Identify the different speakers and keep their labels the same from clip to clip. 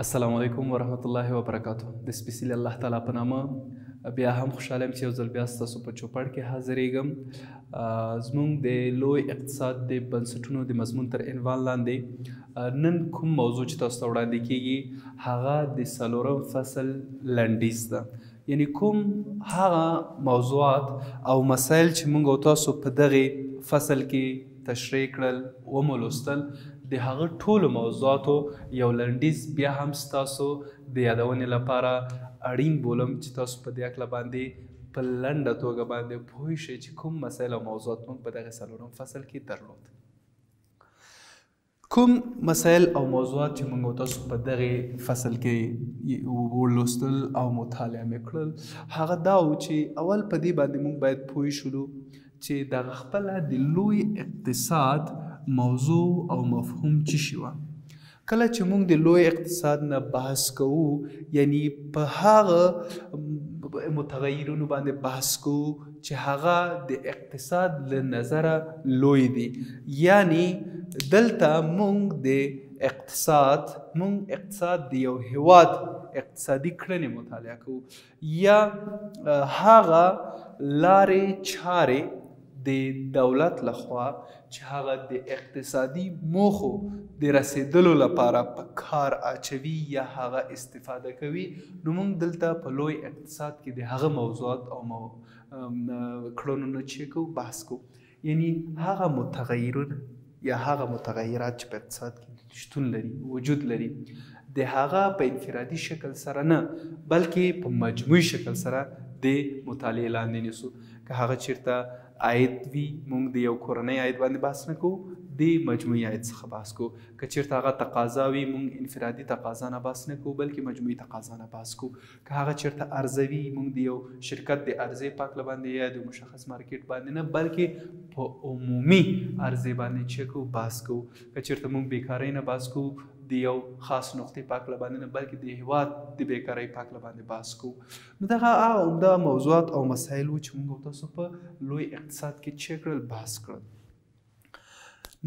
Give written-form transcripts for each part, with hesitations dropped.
Speaker 1: السلام علیکم ورحمت الله وبرکاته. د سپیڅلي الله تعالی په نامه بیا هم خوشحاله یم چې یو ځل بیا ستاسو په چوپړ کې حاضرېږم. زموږ د لوی اقتصاد د بنسټونو د مضمون تر عنوان لاندې نن کوم موضوع چې تاسو ته وړاندې کیږي هغه د څلورم فصل لنډیز ده، یعنی کوم هغه موضوعات او مسایل چې موږ او تاسو په دغه فصل کې تشریح کړل ومولوستل، د هغه ټولو موضوعاتو یو لنډیز بیا هم ستاسو د یادونې لپاره اړین بولم چې تاسو په دې هکله باندې په لنډه توګه باندې پوه شئ چې کوم مسایل او موضوعات موږ په دغه څلورم فصل کې درلود. کوم مسایل او موضوعات چې موږ تاسو په دغه فصل کې ولوستل او مطالعه مې کړل هغه دا و چې اول په دې باندې موږ باید پوه شولو چې دغه خپله د لوی اقتصاد موضوع او مفهوم څه شي وه. کله چې موږ د لوی اقتصاد نه بحث کوو، یعنی په هغه متغیرونو باندې بحث کوو چې هغه د اقتصاد له نظره لوی دي، یعنی دلته موږ د اقتصاد د یو هیواد اقتصادي کړنې مطالعه کوو یا هغه لارې چارې د دولت لخوا چې هغه د اقتصادي موخو د رسیدلو لپاره په کار اچوي یا هغه استفاده کوي، نو موږ دلته په لوی اقتصاد کې د هغه موضوعات او کړنو نه چې کوو بحث کوو، یعنی هغه متغیرونه یا هغه متغیرات چې په اقتصاد کې شتون لري، وجود لري، د هغه په انفرادي شکل سره نه بلکې په مجموعي شکل سره د مطالعې لاندې نیسو. که هغه چیرته عاید وي موږ د یو کورنۍ عاید باندې بحث نه کوو، د مجموعي عاید څخه بحث کوو. که چیرته هغه تقاضا وي موږ انفرادي تقاضا نه بحث نه کوو بلکې مجموعي تقاضا نه بحث کوو. که هغه چیرته عرضه وي موږ د یو شرکت د عرضې په هکله باندې یا د مشخص مارکیټ باندې نه بلکې په عمومي عرضې باندې چې کوو بحث کوو. که چیرته موږ بیکارۍ نه بحث کوو د یو خاص نقطې په هکله باندې نه بلکې د هیواد د بیکارۍ په هکله باندې بحث کوو. نو دغه عمده موضوعات او مسایل وو چې موږ تاسو په لوی اقتصاد کې چې کړل بحث کړل.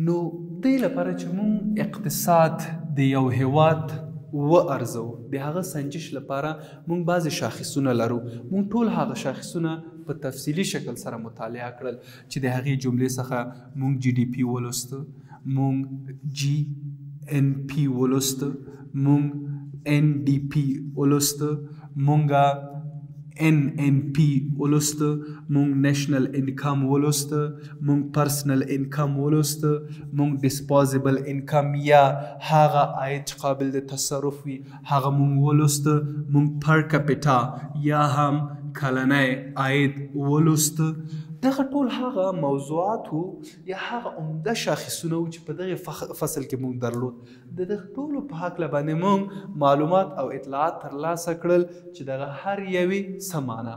Speaker 1: نو دې لپاره چې موږ اقتصاد د یو هیواد وارزو، د هغه سنجش لپاره موږ بعضې شاخصونه لرو. موږ ټول هغه شاخصونه په تفصیلي شکل سره مطالعه کړل چې د هغې جملې څخه موږ جی ډي پي ولوسته، موږ جی ان پی ولوسته، مونږ ان ډي پی ولوسته، مونږه ان ان پی ولوسته، مونږ نیشنل انکم ولوسته، مونږ پرسنل انکم ولوسته، مونږ ډسپوزیبل انکم یا هغه عاید چې قابل د تصرف وي هغه مونږ ولوسته، مونږ پر کپیټا یا هم کلنی عاید ولوسته. دغه ټول هغه موضوعات وو یا هغه عمده شاخصونه وو چې په دغه فصل کې موږ درلود. د دغه ټولو په هکله باندې موږ معلومات او اطلاعات ترلاسه کړل چې دغه هر یوې څه معنا،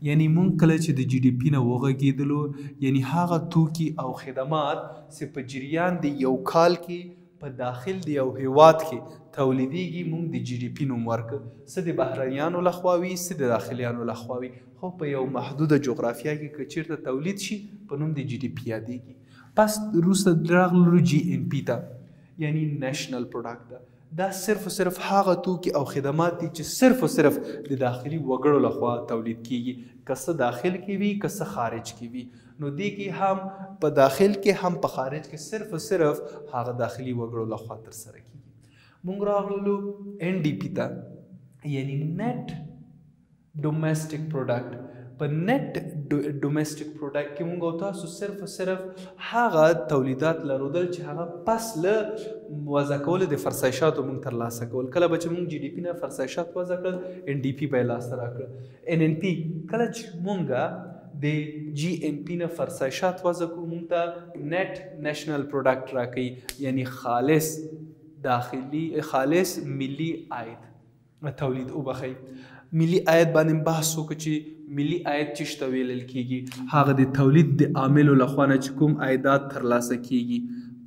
Speaker 1: یعنی موږ کله چې د جي ډي پي نه وغږېدلو، یعنی هغه توکي او خدمات چې په جریان د یو کال کې په داخل د یو هیواد کې تولیدیږي موږ د جي ډي پي نوم ورکړ. څه د بهرنیانو لخوا وي څه د داخلیانو لخوا وي، خو په یو محدوده جغرافیه کې که چیرته تولید شي په نوم د جي ډي پي یادیږي. پس وروسته راغلو جي ان پي ته، یعنی نیشنل پروډکټ ده. دا صرف و صرف هغه توکي او خدمات دي چې صرف و صرف د داخلي وګړو لخوا تولید کیږي، که څه داخل کې وي که څه خارج کې وي. نو دې کې هم په داخل کې هم په خارج کې صرف و صرف هغه داخلي وګړو لخوا ترسره کیږي. موږ راغلو ان ډي پي ته، یعنی نیټ ډومیسټک پروډکټ. په نیټ ډومیسټک پروډکټ کې موږ او تاسو صرف و صرف هغه تولیدات لرودل چې هغه پس له وضع کولو د فرسایشاتو موږ ترلاسه کول. کله به چې موږ جي ډي پي نه فرسایشات وضع کړل ان ډي پي به یې لاسته راکړل. ان ان پي کله چې موږ د جي ان پي نه فرسایشات وضع کوو موږ ته نیټ نیشنل پروډکټ راکوي، یعنی خالص داخلي خالص ملي عاید تولید وبخئ. ملي عاید باندې بحث وکړو چې ملي عاید څه ته ویل کیږي، هغه د تولید د عاملو لخوا نه چې کوم عایدات ترلاسه کیږي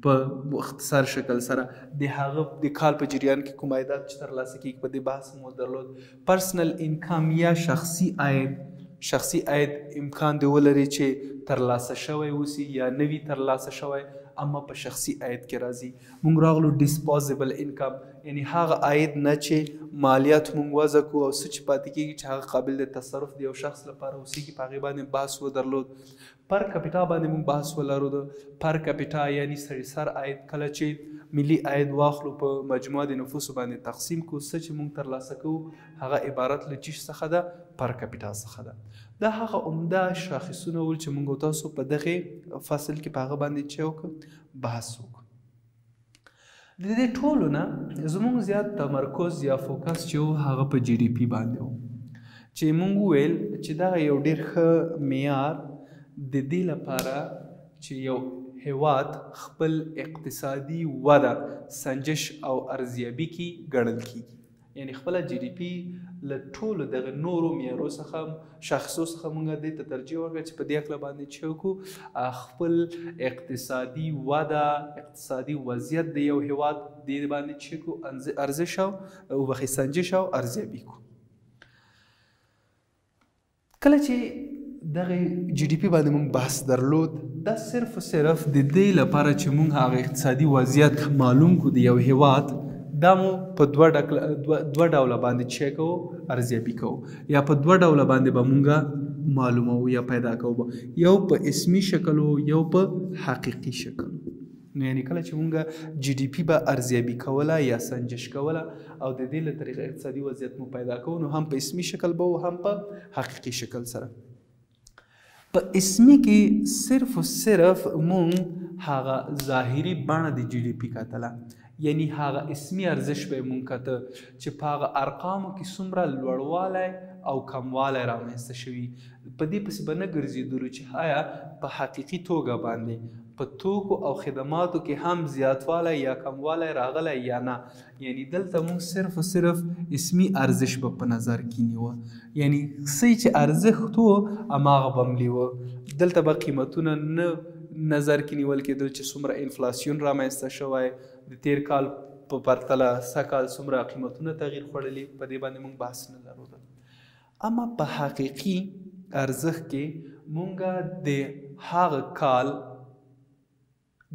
Speaker 1: په مختصر شکل سره د هغه د کال په جریان کې کوم عایدات چې ترلاسه کیږي په دې بحث مو درلود. پرسنل انکم یا شخصي عاید امکان دی ولري چې ترلاسه شوی اوسي یا نوي ترلاسه شوی اما په شخصي عاید کې راځي. موږ راغلو ډسپوزیبل انکم، یعنی هغه عاید نه چې مالیات مونږ وضع کړو او څه چې پاتې کېږي چې هغه قابل د تصرف د یو شخص لپاره اوسېږي په هغې باندې بحث ودرلود. پر کپیټا باندې مونږ بحث ولرو. پر کپیټا یعنی سړي سر عاید کله چې ملي عاید واخلو په مجموعه د نفوسو باندې تقسیم کړو څه چې مونږ ترلاسه کوو هغه عبارت له چیش څخه ده؟ پر کپیټا څخه ده. دا هغه عمده شاخصونه ول چې مونږ تاسو په دغه فصل کې په هغه باندې چې وکړو بحث وکړو. د دې ټولو نه زموږ زیات تمرکز یا فوکس چې و هغه په جی ډي پي باندې و چې مونږ وویل چې دغه یو ډېر ښه معیار د دې لپاره چې یو هیواد خپل اقتصادي وده سنجش او ارزیابي کې ګڼل کیږي. یعنی خپل جی ډي پي له ټولو دغه نورو معیارو څخه شاخصو څخه مونږ دې ته ترجیح ورکړه چې په دې هکله باندې چې وکړو خپل اقتصادي وده اقتصادي وضعیت د یو هیواد دې باندې چې وکړو ارزش او وبخښئ سنجش او ارزیابي کړو. کله چې دغه جی ډي پي باندې مونږ بحث درلود دا صرف د دې لپاره چې مونږ هغه اقتصادي وضعیت معلوم کړو د یو هیواد دا مو په دوه ډوله باندې چې کوو ارزیابي کوو یا په دوه ډوله باندې به مونږ معلومو یا پیدا کوو یو په اسمي شکل او یو په حقیقي شکل. نو یعنی کله چې مونږ جی ډي پي به ارزیابي کوله یا سنجش کوله او د دې له طریقې اقتصادي وضعیت مو پیدا کوو نو هم په اسمي شکل به هم په حقیقي شکل سره. په اسمي کې صرف مونږ هغه ظاهري بڼه د جی ډي پي کتله یعنی هغه اسمي ارزش به مونږ کته چې په هغه ارقامو کې څومره لوړوالی او کموالی رامنځته شوي په دې پسې به نه ګرځېدلو چې آیا په حقیقي توګه باندې په توکو او خدماتو کې هم زیاتوالی یا کموالی راغلی یا نه. یعنی دلته مونږ صرف اسمي ارزش به په نظر کې نیوه یعنی څه چې ارزښت و هماغه به ملیوه. دلته به قیمتونه نه نظر کې نیول کېدل چې څومره انفلاسیون رامنځته شوی د تیر کال په پرتله سږ کال څومره قیمتونه تغییر خوړلي په دې باندې مونږ بحث نه لرو. اما په حقیقي ارزښت کې مونږ د هغه کال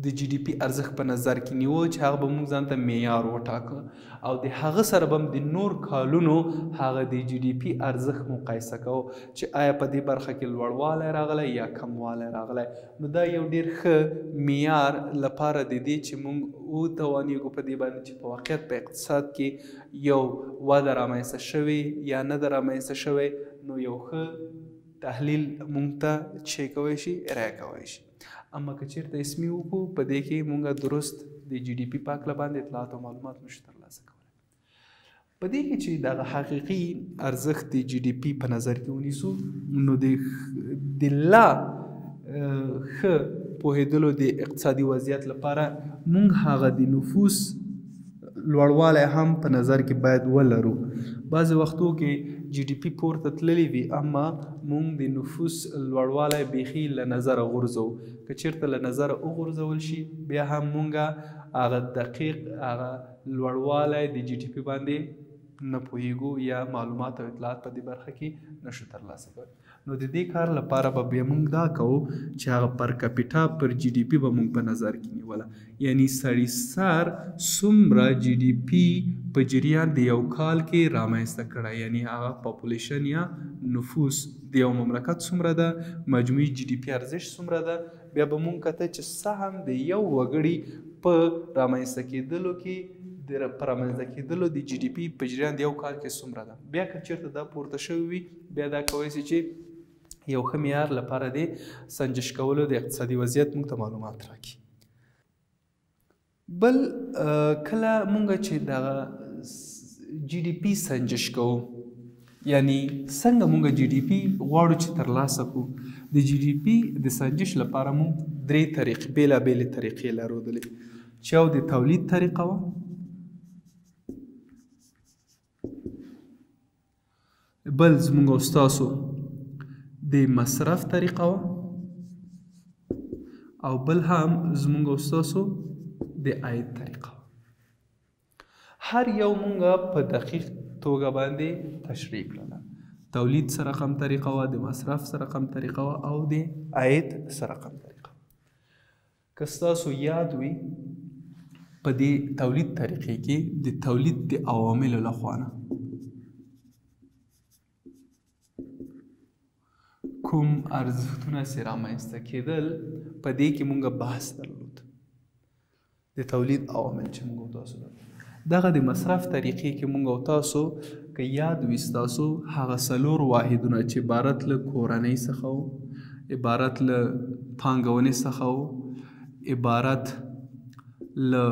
Speaker 1: د جی ډي پي ارزښت په نظر کې نیوه چې هغه به مونږ ځان ته معیار وټاکه او د هغه سره به د نور کالونو هغه د جی ډي پي ارزښت مقایسه کوو چې آیا په دې برخه کې لوړوالی راغلی یا کموالی راغلی. نو دا یو ډېر ښه معیار لپاره د دې چې مونږ وتوانیږو په دې باندې چې په واقعیت په اقتصاد کې یو وده رامنځته شوې یا نه ده رامنځته شوې نو یو ښه تحلیل مونږ ته چې کوی شي ارائه کوی شي. اما که چیرته اسمي وکړو په دې کې مونږ درست د جی ډي پي په هکله باندې اطلاعات او معلومات نشو ترلاسه کولی. په دې کې چې دغه حقیقي ارزښت د جی ډي پي په نظر کې ونیسو نو د لا ښه پوهېدلو د اقتصادي وضعیت لپاره مونږ هغه د نفوس لوړوالی هم په نظر کې باید ولرو. بعضې وختو کې جی ډي پي پورته تللی وي اما مونږ د نفوس لوړوالی بیخي له نظره غورځوو. که چېرته له نظره وغورځول شي بیا هم مونږ هغه دقیق هغه لوړوالی د جی ډي پي باندې نه پوهېږو یا معلومات او اطلاعات په دې برخه کې نشو ترلاسه کولی. نو د دې کار لپاره به بیا مونږ دا کوو چې هغه پر کپیټا پر جی ډي پي به مونږ په نظر کې نیوله یعنی سړي سر څومره جی ډي پي په جریان د یو کال کې رامنځته کړی یعنی هغه پاپولیشن یا نفوس د یو مملکت څومره ده مجموعي جی ډي پي ارزش څومره ده بیا به مونږ کته چې سهم د یو وګړي په رامنځته کېدلو کې په رامنځته کېدلو د جی ډي پي په جریان د یو کال کې څومره ده. بیا که چېرته دا پورته شوی وي بیا دا کولی شي چې یو ښه معیار لپاره د سنجش کولو د اقتصادي وضعیت مونږ ته معلومات راکړي. بل کله مونږ چې دغه جی ډي پي سنجش کوو یعنی څنګه مونږ جی ډي پي غواړو چې ترلاسه کړو د جی ډي پي د سنجش لپاره مونږ درې طریقې بېلابېلې طریقې لرودلې چې یو د تولید طریقه وه بل زمونږ او ستاسو د مصرف طریقه وه او بل هم زمونږ او ستاسو د عاید طریقه وه. هر یو مونږ په دقیق توګه باندې تشریح کړله. تولید سره کم طریقه وه د مصرف سره کم طریقه وه او د عاید سره کم طریقه وه. که ستاسو یاد وي په دې تولید طریقې کې د تولید د عواملو لخوا نه کوم ارزښتونه چې رامنځته کېدل په دې کې مونږ بحث درلود د تولید عوامل چې مونږ تاسو درلود دغه د مصرف طریقې کې مونږ تاسو که یاد وي ستاسو هغه 4 واحدونه چې عبارت له کورنۍ څخه وو عبارت له پانګونې څخه وو عبارت له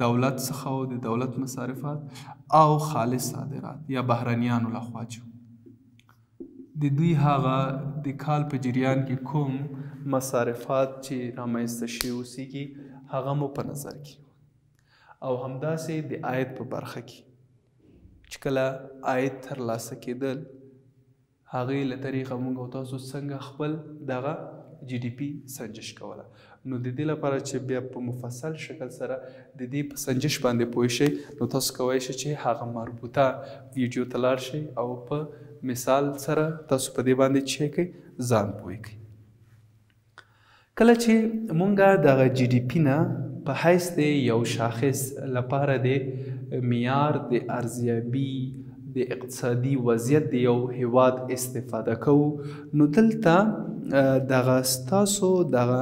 Speaker 1: دولت څخه وو د دولت مصارفات او خالص صادرات یا بهرنیانو لخوا چې د دوی هغه د کال په جریان کې کوم مصارفات چې رامنځته شوي اوسېږي هغه مو په نظر کې او همداسې د عاید په برخه کې چې کله عاید ترلاسه کېدل هغې له طریقه موږ او تاسو څنګه خپل دغه جی ډي پي سنجش کوله نو د دې لپاره چې بیا په مفصل شکل سره د دې په سنجش باندې پوه شئ نو تاسو کولی شئ چې هغه مربوطه ویډیو ته لاړ شئ او په مثال سره تاسو په دې باندې چې کوئ ځان پوه کړئ کله چې مونږ دغه جی ډي پي نه په حیث د یو شاخص لپاره د معیار د ارزیابي د اقتصادي وضعیت د یو هیواد استفاده کوو نو دلته دغه ستاسو دغه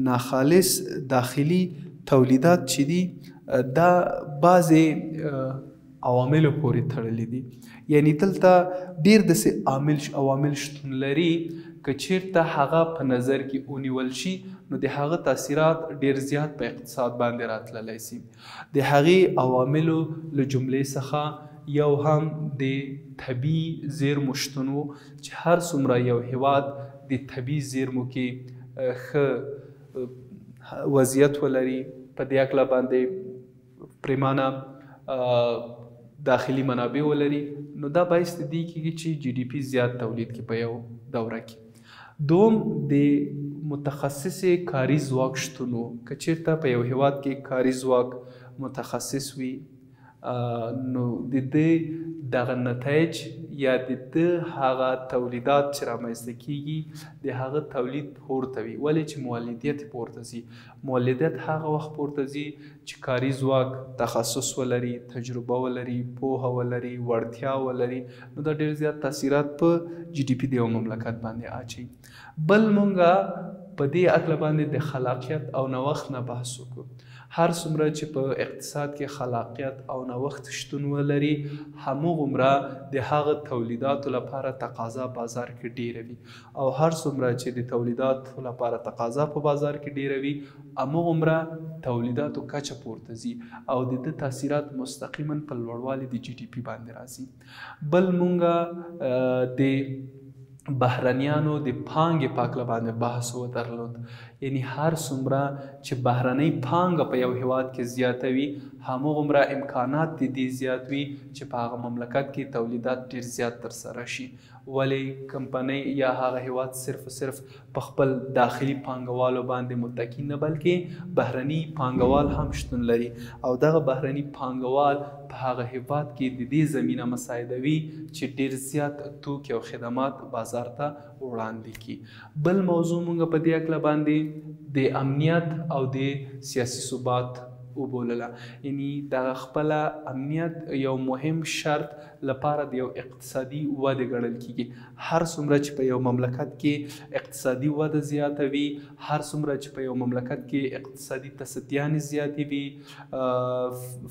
Speaker 1: ناخالص داخلي تولیدات چې دي دا بعضې عواملو پورې تړلي دي یعنی دلته ډېر داسې عوامل شتون لري که چیرته هغه په نظر کې ونیول شي نو د هغه تاثیرات ډېر زیات په اقتصاد باندې راتللی سي د هغې عواملو له جملې څخه یو هم د طبیعي زیرمو شتون و چې هر څومره یو هیواد د طبیعي زیرمو کې ښه وضعیت ولري په دې هکله باندې پریمانه داخلي منابع ولري نو دا باعث د دې کېږي چې جی ډي پي زیات تولید کړي په یو دوره کې دوم د متخصص کاري ځواک شتون و که چېرته په یو هیواد کې کاري ځواک متخصص وي نو د دې دغه نتایج یا د ده هغه تولیدات چې رامنځته کېږي د هغه تولید پورته وي ولې چې مولدیت پورته ځي مولدیت هغه وخت پورته ځي چې کاري ځواک تخصص ولري تجربه ولري پوهه ولري وړتیا ولري نو دا ډېر زیات تاثیرات په جی ډي پي د یو مملکت باندې اچوي بل مونږ په دې هکله باندې د خلاقیت او نوښت نه بحث وکړو هر څومره چې په اقتصاد کې خلاقیت او نوښت شتون ولري هموغومره د هغه تولیداتو لپاره تقاضا بازار کې ډیره وي او هر څومره چې د تولیداتو لپاره تقاضا په بازار کې ډیره وي هموغومره تولیداتو کچه پورته ځي او د دې تاثیرات مستقیما په لوړوالي د جی ډي پي باندې راځي بل مونږ د بهرنیانو د پانګې په هکله باندې بحث ودرلود یعنی هر څومره چې بهرنۍ پانګه په یو هیواد کې زیاته وي هموغومره امکانات د دې زیات وي چې په هغه مملکت کې تولیدات ډېر زیات ترسره شي ولې کمپنۍ یا هغه هیواد صرف په خپل داخلي پانګوالو باندې متکی نه بلکې بهرني پانګوال هم شتون لري او دغه بهرني پانګوال په هغه هیواد کې د دې زمینه مساعدوي چې ډېر زیات توکي او خدمات بازار ته وړاندې کړي بل موضوع مونږ په دې هکله باندې د امنیت او د سیاسي ثبات وبولله یعنی دغه خپله امنیت یو مهم شرط لپاره د یو اقتصادي وده ګڼل کیږي هر څومره چې په یو مملکت کې اقتصادي وده زیاته وي هر څومره چې په یو مملکت کې اقتصادي تصدیانې زیاتې وي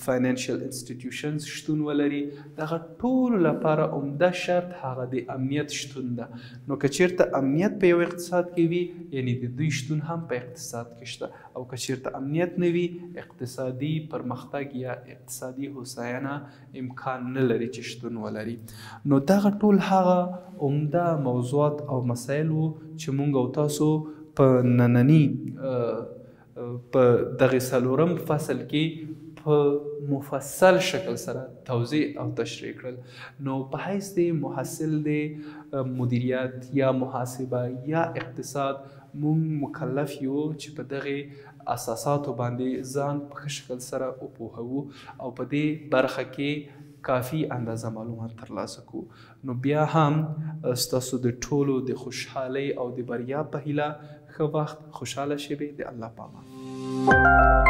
Speaker 1: فاینانشل انسټیټیوشنز شتون ولري دغه ټولو لپاره عمده شرط هغه د امنیت شتون ده نو که چیرته امنیت په یو اقتصاد کې وي یعنی د دوی شتون هم په اقتصاد کې شته او که چیرته امنیت نه وي اقتصادي پرمختګ یا اقتصادي هوساینه امکان نه لري چې شتون ولري نو دغه ټول هغه عمده موضوعات او مسایل وو چې مونږ او تاسو په ننني په دغه څلورم فصل کې په مفصل شکل سره توضیح او تشریح کړل نو په حیث د محصل د مدیریت یا محاسبه یا اقتصاد مونږ مکلف یو چې په دغه اساساتو باندې ځان په ښه شکل سره وپوهوو او په دې برخه کې کافی اندازه معلومات ترلاسه کړو نو بیا هم ستاسو د ټولو د خوشحالۍ او د بریا په هیله ښه وخت خوشحاله شئ د الله په امان